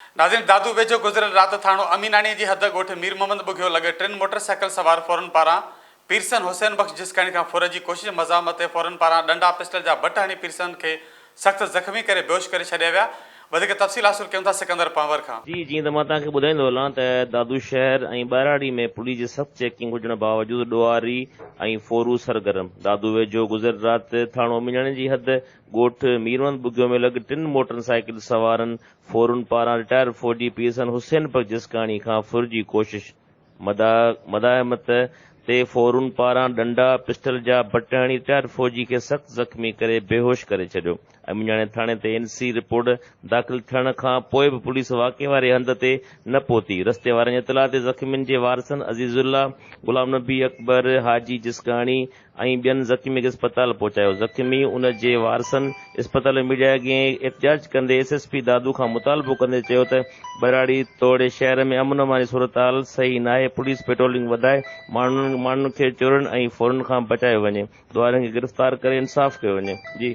नाज़रीन, दादू वेझो गुज़िरियल राति थाणो अमीनाणी जी हद ॻोठ मीर मोहम्मद बुघियो लॻे 3 मोटरसाइकिल सवार फौरन पारां पीरसन हुसैन बख़्श जिसकाणी खां फुर जी कोशिश मज़ामत फौरन पारां डंडा पिस्टल जा बट हणी पीरसन खे सख़्त ज़ख़्मी करे बेहोश करे छॾिया विया। वधीक तफ़सील हासिल कयूं था सिकंदर पंवर खां। जी जीअं त मां तव्हांखे ॿुधाईंदो हलां त दादू शहर ऐं ॿाराड़ी में पुलिस जी सख़्त चेकिंग हुजण बावजूदि ॾुआरी ऐं फोरू सरगर्म। दादू वेझो गुज़िरियल राति थाणो अमीनाणी जी हद ॻोठ मीरमंद बुघियो में लॻ 3 मोटरसाइकिल सवारनि फोरुनि पारां रिटायर फौजी पीरसन हुसैन बख़्श जिसकाणी खां फुर जी कोशिश मदाहमत ते फोरुनि पारां डंडा पिस्टल जा बट हणी रिटायर फौजी खे सख़्त ज़ख़्मी करे बेहोश करे छॾियो। अमीनाणे थाणे ते एनसी रिपोर्ट दाख़िल थियण खां पोइ बि पुलिस वाक़े वारे हंध ते न पहुती। रस्ते वारनि जी इतला ते ज़ख़्मियुनि जे वारसनि अज़ीज़ुल्ला, गुलाम नबी अकबर, हाजी जिसकाणी ऐं ॿियनि ज़ख़्मी खे अस्पताल पहुचायो। ज़ख़्मी उन जे वारसनि इस्पताल मीडिया अॻे एहतिजाज कंदे एसएसपी दादू खां मुतालबो कंदे चयो त बराड़ी तोड़े शहर में अमन अमान जी सूरतहाल सही नाहे, पुलिस पेट्रोलिंग वधाए माण्हुनि खे चोरनि ऐं फोरन खां बचायो वञे, ॾुआरनि खे गिरफ़्तार करे इंसाफ़ कयो वञे। जी